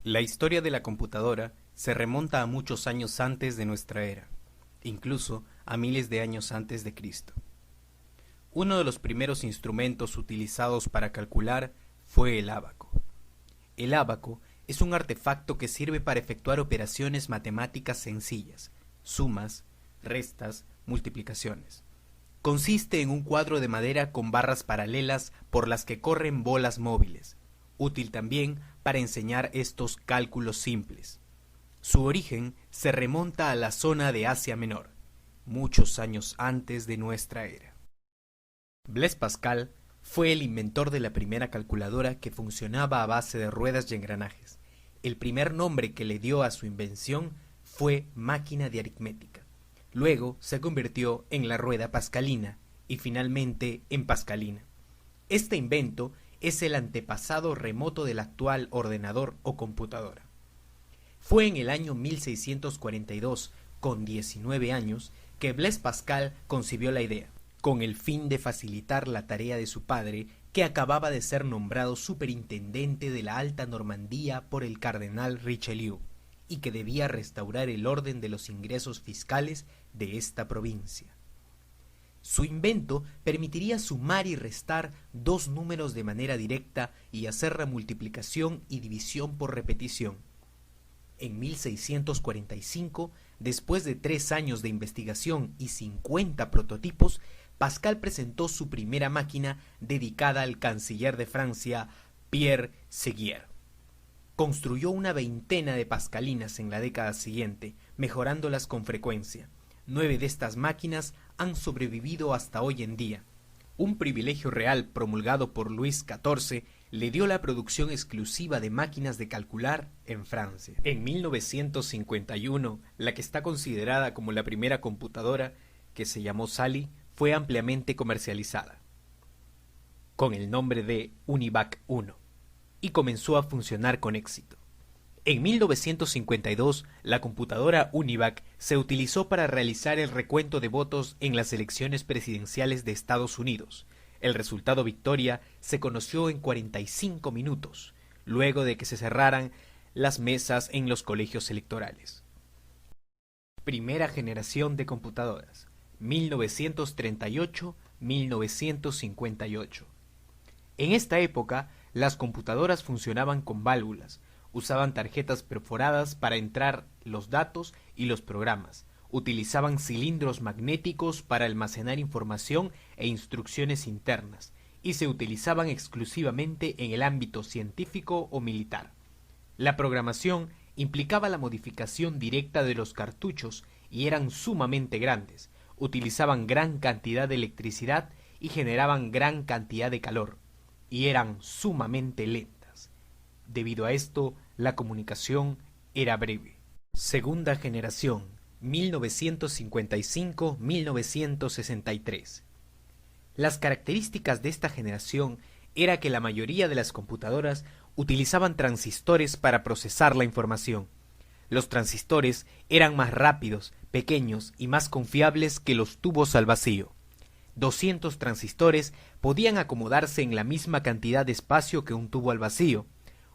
La historia de la computadora se remonta a muchos años antes de nuestra era, incluso a miles de años antes de Cristo. Uno de los primeros instrumentos utilizados para calcular fue el ábaco. El ábaco es un artefacto que sirve para efectuar operaciones matemáticas sencillas, sumas, restas, multiplicaciones. Consiste en un cuadro de madera con barras paralelas por las que corren bolas móviles, útil también para enseñar estos cálculos simples. Su origen se remonta a la zona de Asia Menor, muchos años antes de nuestra era. Blaise Pascal fue el inventor de la primera calculadora que funcionaba a base de ruedas y engranajes. El primer nombre que le dio a su invención fue máquina de aritmética. Luego se convirtió en la rueda pascalina y finalmente en pascalina. Este invento es el antepasado remoto del actual ordenador o computadora. Fue en el año 1642, con 19 años, que Blaise Pascal concibió la idea, con el fin de facilitar la tarea de su padre, que acababa de ser nombrado superintendente de la Alta Normandía por el cardenal Richelieu, y que debía restaurar el orden de los ingresos fiscales de esta provincia. Su invento permitiría sumar y restar dos números de manera directa y hacer la multiplicación y división por repetición. En 1645, después de 3 años de investigación y 50 prototipos, Pascal presentó su primera máquina dedicada al canciller de Francia, Pierre Séguier. Construyó una veintena de pascalinas en la década siguiente, mejorándolas con frecuencia. 9 de estas máquinas han sobrevivido hasta hoy en día. Un privilegio real promulgado por Luis XIV le dio la producción exclusiva de máquinas de calcular en Francia. En 1951, la que está considerada como la primera computadora, que se llamó Sally, fue ampliamente comercializada, con el nombre de Univac 1, y comenzó a funcionar con éxito. En 1952, la computadora Univac se utilizó para realizar el recuento de votos en las elecciones presidenciales de Estados Unidos. El resultado victoria se conoció en 45 minutos, luego de que se cerraran las mesas en los colegios electorales. Primera generación de computadoras, 1938-1958. En esta época, las computadoras funcionaban con válvulas, usaban tarjetas perforadas para entrar los datos y los programas, utilizaban cilindros magnéticos para almacenar información e instrucciones internas, y se utilizaban exclusivamente en el ámbito científico o militar. La programación implicaba la modificación directa de los cartuchos y eran sumamente grandes, utilizaban gran cantidad de electricidad y generaban gran cantidad de calor, y eran sumamente lentas. Debido a esto, la comunicación era breve. Segunda generación, 1955-1963. Las características de esta generación era que la mayoría de las computadoras utilizaban transistores para procesar la información. Los transistores eran más rápidos, pequeños y más confiables que los tubos al vacío. 200 transistores podían acomodarse en la misma cantidad de espacio que un tubo al vacío.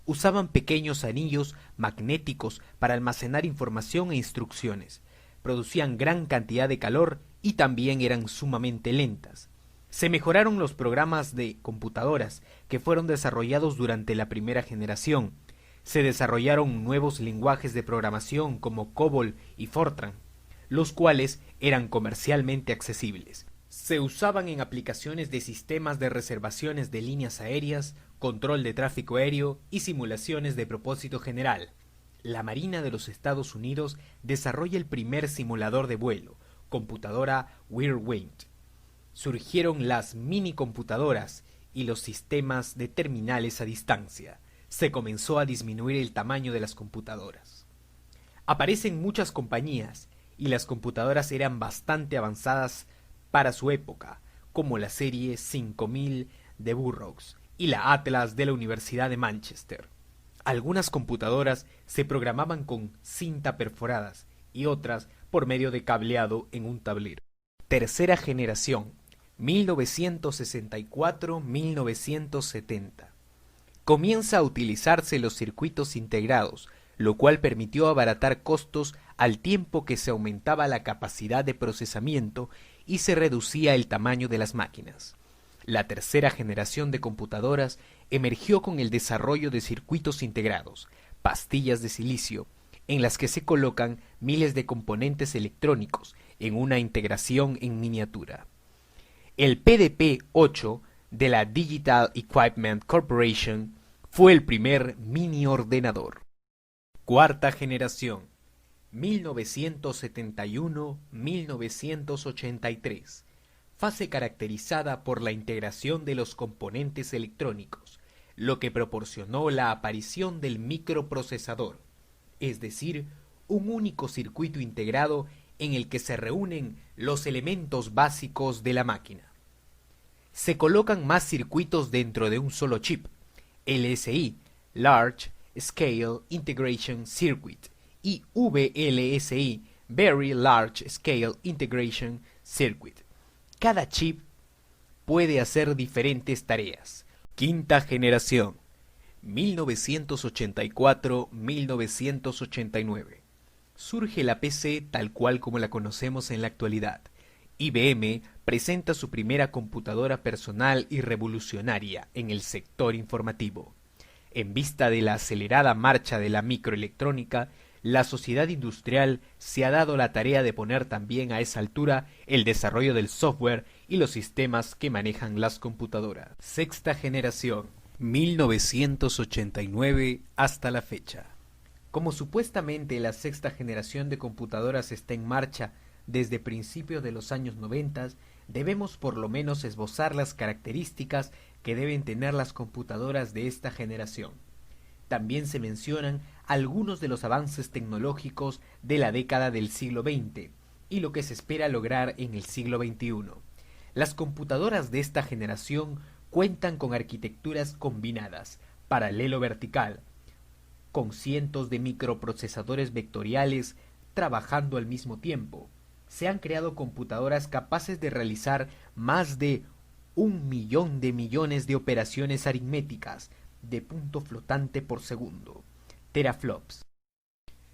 Usaban pequeños anillos magnéticos para almacenar información e instrucciones. Producían gran cantidad de calor y también eran sumamente lentas. Se mejoraron los programas de computadoras que fueron desarrollados durante la primera generación. Se desarrollaron nuevos lenguajes de programación como COBOL y Fortran, los cuales eran comercialmente accesibles. Se usaban en aplicaciones de sistemas de reservaciones de líneas aéreas, control de tráfico aéreo y simulaciones de propósito general. La Marina de los Estados Unidos desarrolla el primer simulador de vuelo, computadora Whirlwind. Surgieron las minicomputadoras y los sistemas de terminales a distancia. Se comenzó a disminuir el tamaño de las computadoras. Aparecen muchas compañías y las computadoras eran bastante avanzadas para su época, como la serie 5000 de Burroughs y la Atlas de la Universidad de Manchester. Algunas computadoras se programaban con cinta perforadas y otras por medio de cableado en un tablero. Tercera generación, 1964-1970. Comienza a utilizarse los circuitos integrados, lo cual permitió abaratar costos al tiempo que se aumentaba la capacidad de procesamiento y se reducía el tamaño de las máquinas. La tercera generación de computadoras emergió con el desarrollo de circuitos integrados, pastillas de silicio, en las que se colocan miles de componentes electrónicos en una integración en miniatura. El PDP-8 de la Digital Equipment Corporation fue el primer mini ordenador. Cuarta generación, 1971-1983, fase caracterizada por la integración de los componentes electrónicos, lo que proporcionó la aparición del microprocesador, es decir, un único circuito integrado en el que se reúnen los elementos básicos de la máquina. Se colocan más circuitos dentro de un solo chip, LSI, Large Scale Integration Circuit, y VLSI, Very Large Scale Integration Circuit. Cada chip puede hacer diferentes tareas. Quinta generación, 1984-1989. Surge la PC tal cual como la conocemos en la actualidad. IBM presenta su primera computadora personal y revolucionaria en el sector informativo. En vista de la acelerada marcha de la microelectrónica, la sociedad industrial se ha dado la tarea de poner también a esa altura el desarrollo del software y los sistemas que manejan las computadoras. Sexta generación, 1989 hasta la fecha. Como supuestamente la sexta generación de computadoras está en marcha desde principios de los años 90, debemos por lo menos esbozar las características que deben tener las computadoras de esta generación. También se mencionan algunos de los avances tecnológicos de la década del siglo XX y lo que se espera lograr en el siglo XXI. Las computadoras de esta generación cuentan con arquitecturas combinadas, paralelo vertical, con cientos de microprocesadores vectoriales trabajando al mismo tiempo. Se han creado computadoras capaces de realizar más de 1.000.000 de millones de operaciones aritméticas de punto flotante por segundo, teraflops.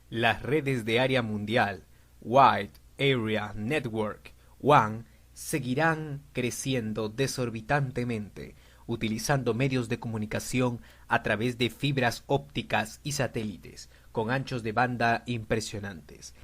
Las redes de área mundial, Wide Area Network, WAN, seguirán creciendo desorbitantemente, utilizando medios de comunicación a través de fibras ópticas y satélites, con anchos de banda impresionantes.